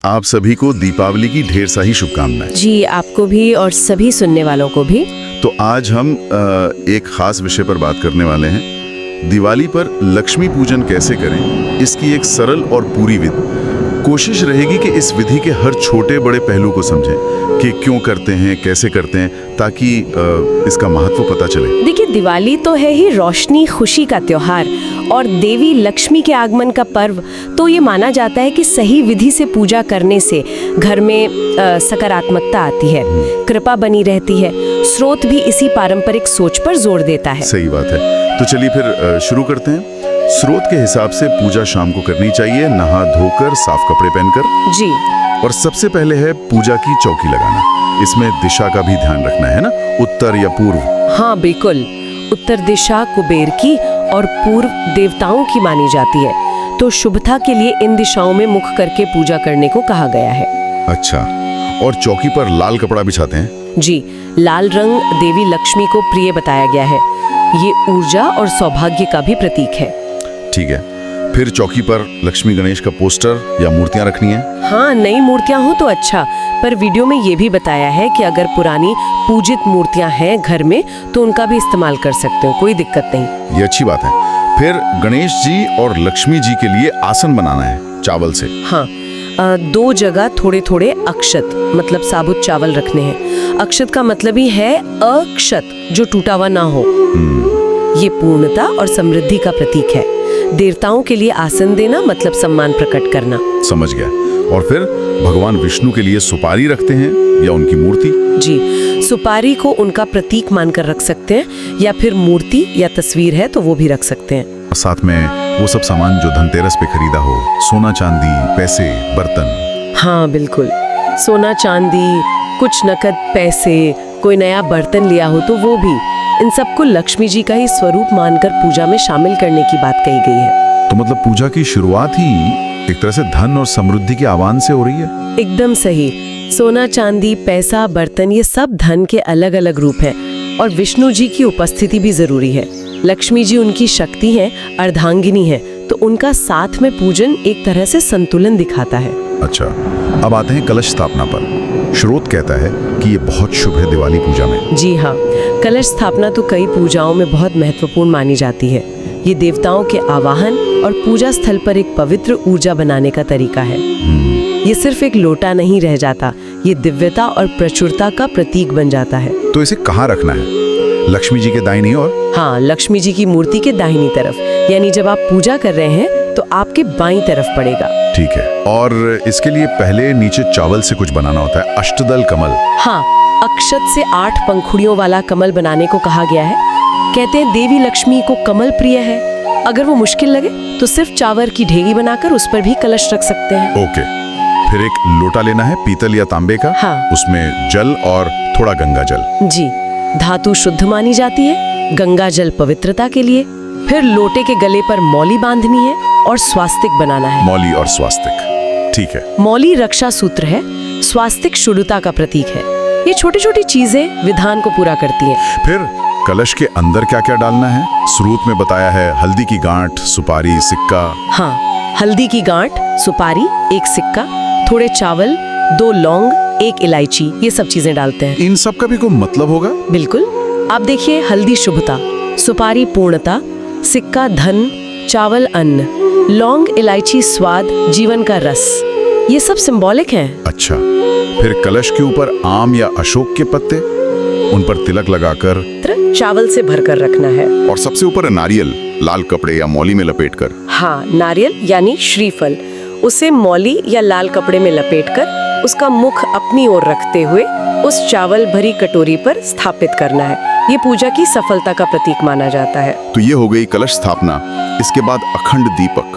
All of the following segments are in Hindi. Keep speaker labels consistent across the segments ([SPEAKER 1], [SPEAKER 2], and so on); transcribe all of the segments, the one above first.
[SPEAKER 1] आप सभी को दीपावली की ढेर सारी शुभकामनाएं।
[SPEAKER 2] जी, आपको भी और सभी सुनने वालों को भी।
[SPEAKER 1] तो आज हम एक खास विषय पर बात करने वाले हैं। दिवाली पर लक्ष्मी पूजन कैसे करें, इसकी एक सरल और पूरी विधि। कोशिश रहेगी कि इस विधि के हर छोटे बड़े पहलू को समझें कि क्यों करते हैं, कैसे करते हैं, ताकि इसका महत्व पता चले।
[SPEAKER 2] देखिए, दिवाली तो है ही रोशनी, खुशी का त्योहार और देवी लक्ष्मी के आगमन का पर्व। तो ये माना जाता है कि सही विधि से पूजा करने से घर में सकारात्मकता आती है, कृपा बनी रहती है। स्रोत भी इसी पारंपरिक सोच पर जोर देता है।
[SPEAKER 1] सही बात है। तो चलिए फिर शुरू करते हैं। स्रोत के हिसाब से पूजा शाम को करनी चाहिए, नहा धोकर, साफ कपड़े पहनकर।
[SPEAKER 2] जी।
[SPEAKER 1] और सबसे पहले है पूजा की चौकी लगाना। इसमें दिशा का भी ध्यान रखना है ना, उत्तर या पूर्व।
[SPEAKER 2] हाँ बिल्कुल, उत्तर दिशा कुबेर की और पूर्व देवताओं की मानी जाती है। तो शुभता के लिए इन दिशाओं में मुख करके पूजा करने को कहा गया है।
[SPEAKER 1] अच्छा, और चौकी पर लाल कपड़ा बिछाते हैं?
[SPEAKER 2] जी, लाल रंग देवी लक्ष्मी को प्रिय बताया गया है। ये ऊर्जा और सौभाग्य का भी प्रतीक है।
[SPEAKER 1] ठीक है। फिर चौकी पर लक्ष्मी गणेश का पोस्टर या मूर्तियां रखनी है?
[SPEAKER 2] हाँ, नई मूर्तियां हो तो अच्छा, पर वीडियो में ये भी बताया है कि अगर पुरानी पूजित मूर्तियां हैं घर में तो उनका भी इस्तेमाल कर सकते हो, कोई दिक्कत नहीं।
[SPEAKER 1] ये अच्छी बात है। फिर गणेश जी और लक्ष्मी जी के लिए आसन बनाना है चावल से।
[SPEAKER 2] हाँ, दो जगह थोड़े थोड़े अक्षत मतलब साबुत चावल रखने हैं। अक्षत का मतलब ही है अक्षत, जो टूटा हुआ ना हो। ये पूर्णता और समृद्धि का प्रतीक है। देवताओं के लिए आसन देना मतलब सम्मान प्रकट करना।
[SPEAKER 1] समझ गया। और फिर भगवान विष्णु के लिए सुपारी रखते हैं या उनकी मूर्ति?
[SPEAKER 2] जी, सुपारी को उनका प्रतीक मानकर रख सकते हैं, या फिर मूर्ति या तस्वीर है तो वो भी रख सकते हैं।
[SPEAKER 1] साथ में वो सब सामान जो धनतेरस पे खरीदा हो, सोना चांदी, पैसे, बर्तन।
[SPEAKER 2] हाँ बिल्कुल, सोना चांदी, कुछ नकद पैसे, कोई नया बर्तन लिया हो तो वो भी। इन सबको लक्ष्मी जी का ही स्वरूप मानकर पूजा में शामिल करने की बात कही गई है।
[SPEAKER 1] तो मतलब पूजा की शुरुआत ही एक तरह से धन और समृद्धि के आह्वान से हो रही है।
[SPEAKER 2] एकदम सही। सोना चांदी, पैसा, बर्तन, ये सब धन के अलग अलग रूप हैं और विष्णु जी की उपस्थिति भी जरूरी है। लक्ष्मी जी उनकी शक्ति हैं, अर्धांगिनी है, तो उनका साथ में पूजन एक तरह से संतुलन दिखाता है।
[SPEAKER 1] अच्छा, अब आते हैं कलश स्थापना पर। स्रोत कहता है कि ये बहुत शुभ है दिवाली पूजा में।
[SPEAKER 2] जी हाँ, कलश स्थापना तो कई पूजाओं में बहुत महत्वपूर्ण मानी जाती है। ये देवताओं के आवाहन और पूजा स्थल पर एक पवित्र ऊर्जा बनाने का तरीका है। ये सिर्फ एक लोटा नहीं रह जाता, ये दिव्यता और प्रचुरता का प्रतीक बन जाता है।
[SPEAKER 1] तो इसे कहाँ रखना है? लक्ष्मी जी के दाहिनी ओर?
[SPEAKER 2] हाँ, लक्ष्मी जी की मूर्ति के दाहिनी तरफ, यानी जब आप पूजा कर रहे हैं तो आपके बाईं तरफ पड़ेगा।
[SPEAKER 1] ठीक है। और इसके लिए पहले नीचे चावल से कुछ बनाना होता है, अष्टदल कमल।
[SPEAKER 2] हाँ, अक्षत से 8 पंखुड़ियों वाला कमल बनाने को कहा गया है। कहते हैं देवी लक्ष्मी को कमल प्रिय है। अगर वो मुश्किल लगे तो सिर्फ चावल की ढेगी बनाकर उस पर भी कलश रख सकते हैं।
[SPEAKER 1] ओके। फिर एक लोटा लेना है, पीतल या तांबे का।
[SPEAKER 2] हाँ।
[SPEAKER 1] उसमें जल और थोड़ा गंगा जल।
[SPEAKER 2] जी, धातु शुद्ध मानी जाती है, गंगा जल पवित्रता के लिए। फिर लोटे के गले पर मौली बांधनी है और स्वास्तिक बनाना है।
[SPEAKER 1] मौली और स्वास्तिक, ठीक है।
[SPEAKER 2] मौली रक्षा सूत्र है, स्वास्तिक शुद्धता का प्रतीक है। ये छोटी छोटी चीजें विधान को पूरा करती हैं।
[SPEAKER 1] फिर कलश के अंदर क्या क्या डालना है? स्रोत में बताया है हल्दी की गांठ, सुपारी, सिक्का।
[SPEAKER 2] हाँ, हल्दी की गांठ, सुपारी, एक सिक्का, थोड़े चावल, 2 लौंग, 1 इलायची, ये सब चीजें डालते हैं।
[SPEAKER 1] इन सब का भी कोई मतलब होगा?
[SPEAKER 2] बिल्कुल। आप देखिए, हल्दी शुभता, सुपारी पूर्णता, सिक्का धन, चावल अन्न, लौंग इलायची स्वाद, जीवन का रस, ये सब सिंबॉलिक हैं।
[SPEAKER 1] अच्छा, फिर कलश के ऊपर आम या अशोक के पत्ते, उन पर तिलक लगाकर
[SPEAKER 2] चावल से भरकर रखना है।
[SPEAKER 1] और सबसे ऊपर नारियल, लाल कपड़े या मौली में लपेटकर।
[SPEAKER 2] हाँ, नारियल यानी श्रीफल, उसे मौली या लाल कपड़े में लपेटकर उसका मुख अपनी ओर रखते हुए उस चावल भरी कटोरी पर स्थापित करना है। ये पूजा की सफलता का प्रतीक माना जाता है।
[SPEAKER 1] तो ये हो गई कलश स्थापना। इसके बाद अखंड दीपक।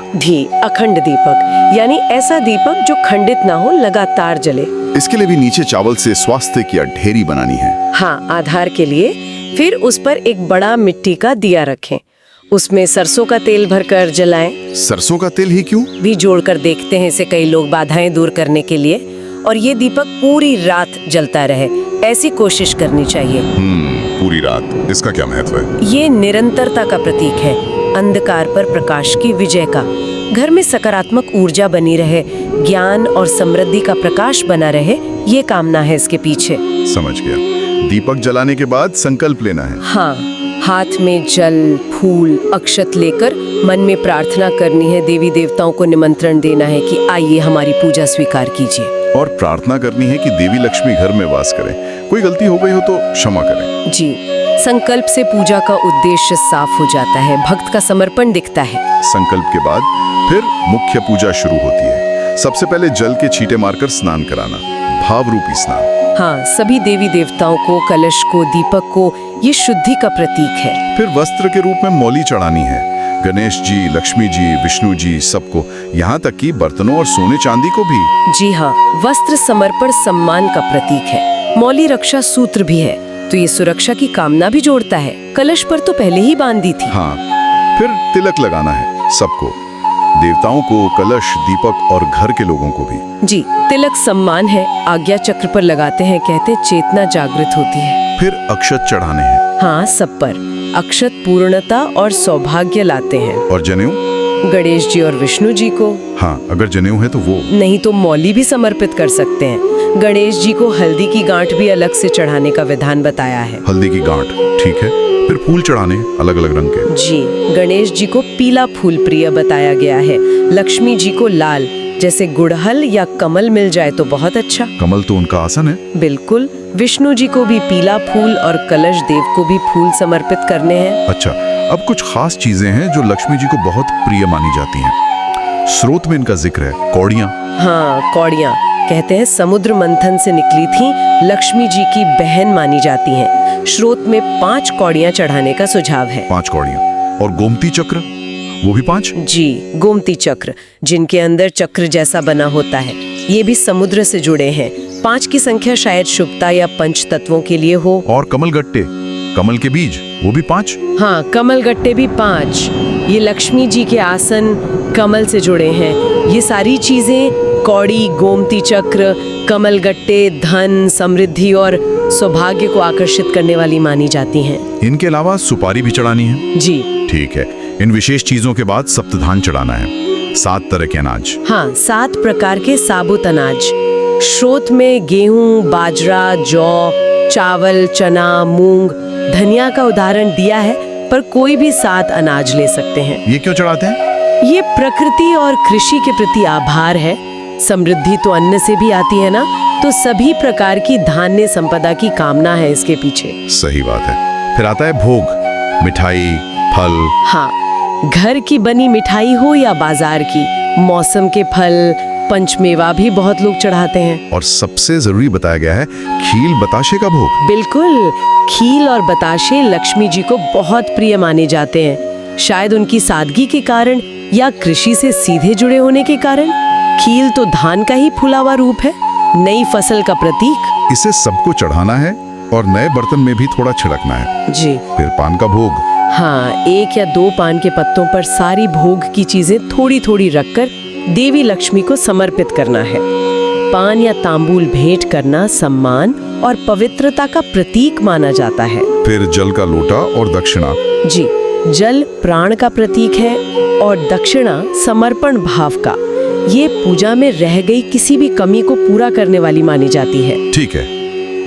[SPEAKER 2] अखंड दीपक यानी ऐसा दीपक जो खंडित ना हो, लगातार जले।
[SPEAKER 1] इसके लिए भी नीचे चावल से स्वास्तिक या ढेरी बनानी है।
[SPEAKER 2] हाँ, आधार के लिए। फिर उस पर एक बड़ा मिट्टी का दिया रखें, उसमें सरसों का तेल भरकर जलाएं।
[SPEAKER 1] सरसों का तेल ही क्यों?
[SPEAKER 2] भी जोड़कर देखते हैं इसे कई लोग बाधाएं दूर करने के लिए। और ये दीपक पूरी रात जलता रहे, ऐसी कोशिश करनी चाहिए।
[SPEAKER 1] पूरी रात, इसका क्या महत्व है?
[SPEAKER 2] ये निरंतरता का प्रतीक है, अंधकार पर प्रकाश की विजय का। घर में सकारात्मक ऊर्जा बनी रहे, ज्ञान और समृद्धि का प्रकाश बना रहे, ये कामना है इसके पीछे।
[SPEAKER 1] समझ गया। दीपक जलाने के बाद संकल्प लेना है।
[SPEAKER 2] हाँ, हाथ में जल, फूल, अक्षत लेकर मन में प्रार्थना करनी है, देवी देवताओं को निमंत्रण देना है कि आइए हमारी पूजा स्वीकार कीजिए।
[SPEAKER 1] और प्रार्थना करनी है कि देवी लक्ष्मी घर में वास करें। कोई गलती हो गई हो तो क्षमा करें।
[SPEAKER 2] जी, संकल्प से पूजा का उद्देश्य साफ हो जाता है, भक्त का समर्पण दिखता है।
[SPEAKER 1] संकल्प के बाद फिर मुख्य पूजा शुरू होती है। सबसे पहले जल के छींटे मारकर स्नान कराना, भाव रूपी स्नान।
[SPEAKER 2] हाँ, सभी देवी देवताओं को, कलश को, दीपक को, ये शुद्धि का प्रतीक है।
[SPEAKER 1] फिर वस्त्र के रूप में मौली चढ़ानी है, गणेश जी, लक्ष्मी जी, विष्णु जी, सबको, यहाँ तक कि बर्तनों और सोने चांदी को भी।
[SPEAKER 2] जी हाँ, वस्त्र समर्पण सम्मान का प्रतीक है। मौली रक्षा सूत्र भी है, तो ये सुरक्षा की कामना भी जोड़ता है। कलश पर तो पहले ही बांध दी थी।
[SPEAKER 1] हाँ, फिर तिलक लगाना है सबको, देवताओं को, कलश, दीपक और घर के लोगों को भी।
[SPEAKER 2] जी, तिलक सम्मान है, आज्ञा चक्र पर लगाते हैं, कहते चेतना जागृत होती है।
[SPEAKER 1] फिर अक्षत चढ़ाने हैं।
[SPEAKER 2] हाँ, सब पर। अक्षत पूर्णता और सौभाग्य लाते हैं।
[SPEAKER 1] और जनेऊ?
[SPEAKER 2] गणेश जी और विष्णु जी को।
[SPEAKER 1] हाँ, अगर जनेऊ है तो वो।
[SPEAKER 2] नहीं तो मौली भी समर्पित कर सकते हैं। गणेश जी को हल्दी की गांठ भी अलग से चढ़ाने का विधान बताया है।
[SPEAKER 1] हल्दी की गांठ, ठीक है। फिर फूल चढ़ाने अलग अलग रंग के।
[SPEAKER 2] जी, गणेश जी को पीला फूल प्रिय बताया गया है, लक्ष्मी जी को लाल, जैसे गुड़हल या कमल मिल जाए तो बहुत अच्छा।
[SPEAKER 1] कमल तो उनका आसन है।
[SPEAKER 2] बिल्कुल। विष्णु जी को भी पीला फूल और कलश देव को भी फूल समर्पित करने हैं।
[SPEAKER 1] अच्छा, अब कुछ खास चीजें हैं जो लक्ष्मी जी को बहुत प्रिय मानी जाती हैं। स्रोत में इनका जिक्र है, कौड़ियाँ।
[SPEAKER 2] हाँ, कौड़ियाँ कहते हैं समुद्र मंथन से निकली थी, लक्ष्मी जी की बहन मानी जाती हैं। स्रोत में 5 कौड़ियाँ चढ़ाने का सुझाव है।
[SPEAKER 1] 5 कौड़ियाँ। और गोमती चक्र, वो भी 5?
[SPEAKER 2] जी, गोमती चक्र, जिनके अंदर चक्र जैसा बना होता है, ये भी समुद्र से जुड़े हैं। 5 की संख्या शायद शुभता या पंच तत्वों के लिए हो।
[SPEAKER 1] और कमल गट्टे, कमल के बीज, वो भी 5?
[SPEAKER 2] हाँ, कमल गट्टे भी 5। ये लक्ष्मी जी के आसन कमल से जुड़े हैं। ये सारी चीजें, कौड़ी, गोमती चक्र, कमल गट्टे, धन, समृद्धि और सौभाग्य को आकर्षित करने वाली मानी जाती हैं।
[SPEAKER 1] इनके अलावा सुपारी भी चढ़ानी है।
[SPEAKER 2] जी,
[SPEAKER 1] ठीक है। इन विशेष चीजों के बाद सप्तधान चढ़ाना है, 7 तरह के अनाज।
[SPEAKER 2] हाँ, 7 प्रकार के साबुत अनाज। स्रोत में गेहूं, बाजरा, जौ, चावल, चना, मूंग, धनिया का उदाहरण दिया है, पर कोई भी 7 अनाज ले सकते हैं।
[SPEAKER 1] ये क्यों चढ़ाते हैं?
[SPEAKER 2] ये प्रकृति और कृषि के प्रति आभार है। समृद्धि तो अन्न से भी आती है ना, तो सभी प्रकार की धान्य संपदा की कामना है इसके पीछे।
[SPEAKER 1] सही बात है। फिर आता है भोग, मिठाई, फल।
[SPEAKER 2] हाँ, घर की बनी मिठाई हो या बाजार की, मौसम के फल, पंचमेवा भी बहुत लोग चढ़ाते हैं।
[SPEAKER 1] और सबसे जरूरी बताया गया है खील बताशे का भोग।
[SPEAKER 2] बिल्कुल, खील और बताशे लक्ष्मी जी को बहुत प्रिय माने जाते हैं। शायद उनकी सादगी के कारण या कृषि से सीधे जुड़े होने के कारण। खील तो धान का ही फूला हुआ रूप है, नई फसल का प्रतीक।
[SPEAKER 1] इसे सबको चढ़ाना है और नए बर्तन में भी थोड़ा छिड़कना है।
[SPEAKER 2] जी।
[SPEAKER 1] फिर पान का भोग।
[SPEAKER 2] हाँ, 1 या 2 पान के पत्तों पर सारी भोग की चीजें थोड़ी थोड़ी रखकर देवी लक्ष्मी को समर्पित करना है। पान या तांबूल भेंट करना सम्मान और पवित्रता का प्रतीक माना जाता है।
[SPEAKER 1] फिर जल का लोटा और दक्षिणा।
[SPEAKER 2] जी, जल प्राण का प्रतीक है और दक्षिणा समर्पण भाव का। ये पूजा में रह गई किसी भी कमी को पूरा करने वाली मानी जाती है।
[SPEAKER 1] ठीक है।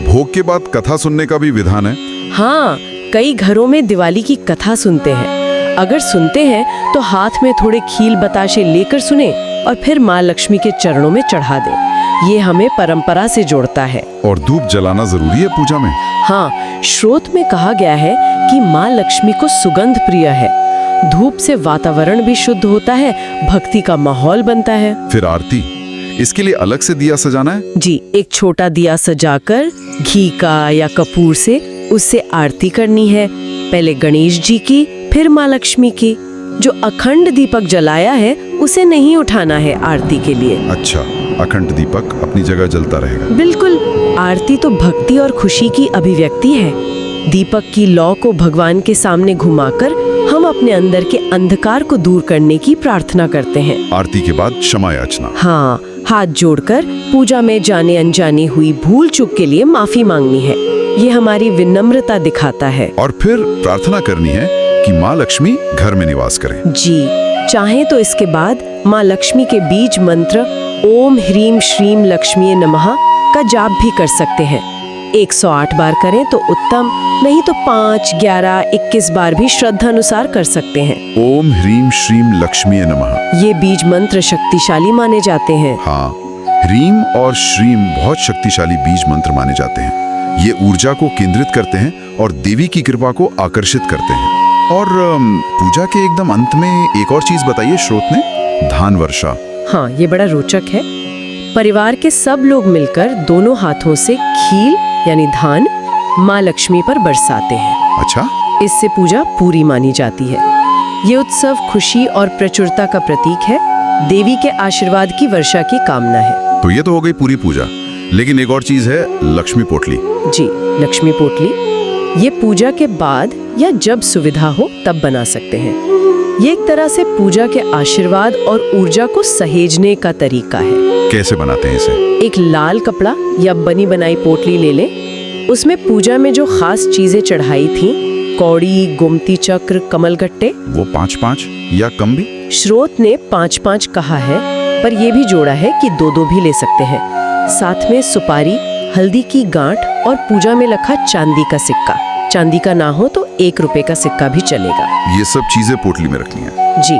[SPEAKER 1] भोग के बाद कथा सुनने का भी विधान है।
[SPEAKER 2] हाँ, कई घरों में दिवाली की कथा सुनते हैं। अगर सुनते हैं तो हाथ में थोड़े खील बताशे लेकर सुने और फिर माँ लक्ष्मी के चरणों में चढ़ा दें। ये हमें परंपरा से जोड़ता है।
[SPEAKER 1] और धूप जलाना जरूरी है पूजा में।
[SPEAKER 2] हाँ, स्रोत में कहा गया है कि माँ लक्ष्मी को सुगंध प्रिय है। धूप से वातावरण भी शुद्ध होता है, भक्ति का माहौल बनता है।
[SPEAKER 1] फिर आरती, इसके लिए अलग से दिया सजाना है।
[SPEAKER 2] जी, एक छोटा दिया सजाकर घी का या कपूर से उससे आरती करनी है। पहले गणेश जी की, फिर माँ लक्ष्मी की। जो अखंड दीपक जलाया है उसे नहीं उठाना है आरती के लिए।
[SPEAKER 1] अच्छा, अखंड दीपक अपनी जगह जलता रहेगा।
[SPEAKER 2] बिल्कुल, आरती तो भक्ति और खुशी की अभिव्यक्ति है। दीपक की लौ को भगवान के सामने घुमाकर हम अपने अंदर के अंधकार को दूर करने की प्रार्थना करते हैं।
[SPEAKER 1] आरती के बाद क्षमा याचना।
[SPEAKER 2] हाँ, हाथ जोड़कर पूजा में जाने अनजाने हुई भूल चूक के लिए माफी मांगनी है। ये हमारी विनम्रता दिखाता है।
[SPEAKER 1] और फिर प्रार्थना करनी है कि माँ लक्ष्मी घर में निवास करें।
[SPEAKER 2] जी, चाहे तो इसके बाद माँ लक्ष्मी के बीज मंत्र ओम ह्रीम श्रीम लक्ष्मीये नमः का जाप भी कर सकते हैं। 108 बार करें तो उत्तम, नहीं तो 5, 11, 21 बार भी श्रद्धा अनुसार कर सकते हैं।
[SPEAKER 1] ओम ह्रीम श्रीम लक्ष्मीये नमः,
[SPEAKER 2] ये बीज मंत्र शक्तिशाली माने जाते हैं।
[SPEAKER 1] हाँ, ह्रीम और श्रीम बहुत शक्तिशाली बीज मंत्र माने जाते हैं। ये ऊर्जा को केंद्रित करते हैं और देवी की कृपा को आकर्षित करते हैं। और पूजा के एकदम अंत में एक और चीज बताइए स्रोत ने, धान वर्षा।
[SPEAKER 2] हाँ, ये बड़ा रोचक है। परिवार के सब लोग मिलकर दोनों हाथों से खील यानी धान माँ लक्ष्मी पर बरसाते हैं।
[SPEAKER 1] अच्छा,
[SPEAKER 2] इससे पूजा पूरी मानी जाती है। ये उत्सव खुशी और प्रचुरता का प्रतीक है। देवी के आशीर्वाद की वर्षा की कामना है।
[SPEAKER 1] तो ये तो हो गई पूरी पूजा, लेकिन एक और चीज है, लक्ष्मी पोटली।
[SPEAKER 2] जी, लक्ष्मी पोटली ये पूजा के बाद या जब सुविधा हो तब बना सकते हैं। ये एक तरह से पूजा के आशीर्वाद और ऊर्जा को सहेजने का तरीका है।
[SPEAKER 1] कैसे बनाते हैं इसे?
[SPEAKER 2] एक लाल कपड़ा या बनी बनाई पोटली ले लें। उसमें पूजा में जो खास चीजें चढ़ाई थी, कौड़ी, गोमती चक्र, कमलगट्टे,
[SPEAKER 1] वो 5-5 या कम भी?
[SPEAKER 2] स्रोत ने 5-5 कहा है, पर यह भी जोड़ा है कि 2-2 भी ले सकते हैं। साथ में सुपारी, हल्दी की गांठ और पूजा में रखा चांदी का सिक्का। चांदी का ना हो तो 1 रुपए का सिक्का भी चलेगा।
[SPEAKER 1] ये सब चीजें पोटली में रखनी है।
[SPEAKER 2] जी,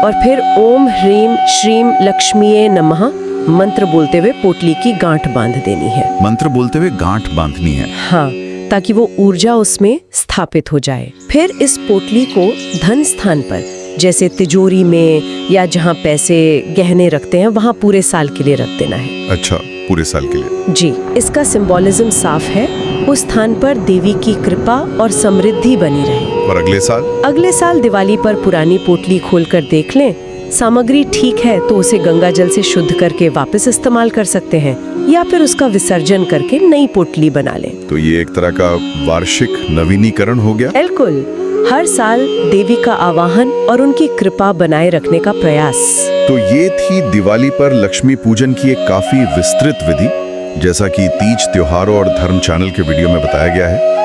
[SPEAKER 2] और फिर ओम ह्रीम श्रीम लक्ष्मीये नमः मंत्र बोलते हुए पोटली की गांठ बांध देनी है।
[SPEAKER 1] मंत्र बोलते हुए गांठ बांधनी है।
[SPEAKER 2] हाँ, ताकि वो ऊर्जा उसमें स्थापित हो जाए। फिर इस पोटली को धन स्थान पर, जैसे तिजोरी में या जहाँ पैसे गहने रखते हैं, वहाँ पूरे साल के लिए रख देना है।
[SPEAKER 1] अच्छा, पूरे साल के लिए?
[SPEAKER 2] जी, इसका सिंबॉलिज्म साफ है। उस स्थान पर देवी की कृपा और समृद्धि बनी रहे।
[SPEAKER 1] और अगले साल?
[SPEAKER 2] अगले साल दिवाली पर पुरानी पोटली खोलकर देख लें। सामग्री ठीक है तो उसे गंगा जल से शुद्ध करके वापस इस्तेमाल कर सकते हैं, या फिर उसका विसर्जन करके नई पोटली बना लें।
[SPEAKER 1] तो ये एक तरह का वार्षिक नवीनीकरण हो गया।
[SPEAKER 2] बिल्कुल, हर साल देवी का आवाहन और उनकी कृपा बनाए रखने का प्रयास।
[SPEAKER 1] तो ये थी दिवाली पर लक्ष्मी पूजन की एक काफी विस्तृत विधि, जैसा कि तीज, त्योहारों और धर्म चैनल के वीडियो में बताया गया है।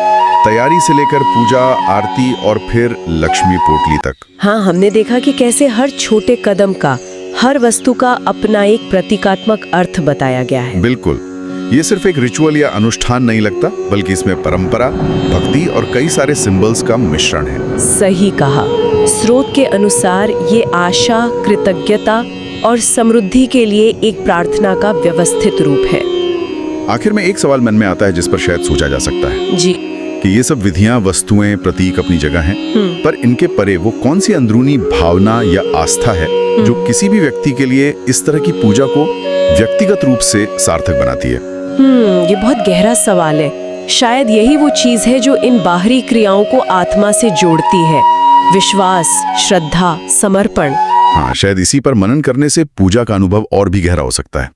[SPEAKER 1] तैयारी से लेकर पूजा, आरती और फिर लक्ष्मी पोटली तक।
[SPEAKER 2] हाँ, हमने देखा कि कैसे हर छोटे कदम का, हर वस्तु का अपना एक प्रतीकात्मक अर्थ बताया गया है।
[SPEAKER 1] बिल्कुल, ये सिर्फ एक रिचुअल या अनुष्ठान नहीं लगता, बल्कि इसमें परंपरा, भक्ति और कई सारे सिंबल्स का मिश्रण है।
[SPEAKER 2] सही कहा। स्रोत के अनुसार ये आशा, कृतज्ञता और समृद्धि के लिए एक प्रार्थना का व्यवस्थित रूप है।
[SPEAKER 1] आखिर में एक सवाल मन में आता है जिस पर शायद सोचा जा सकता है
[SPEAKER 2] जी,
[SPEAKER 1] कि ये सब विधियां, वस्तुएं, प्रतीक अपनी जगह हैं, पर इनके परे वो कौन सी अंदरूनी भावना या आस्था है जो किसी भी व्यक्ति के लिए इस तरह की पूजा को व्यक्तिगत रूप से सार्थक बनाती है?
[SPEAKER 2] ये बहुत गहरा सवाल है। शायद यही वो चीज है जो इन बाहरी क्रियाओं को आत्मा से जोड़ती है। विश्वास, श्रद्धा, समर्पण।
[SPEAKER 1] हाँ, शायद इसी पर मनन करने से पूजा का अनुभव और भी गहरा हो सकता है।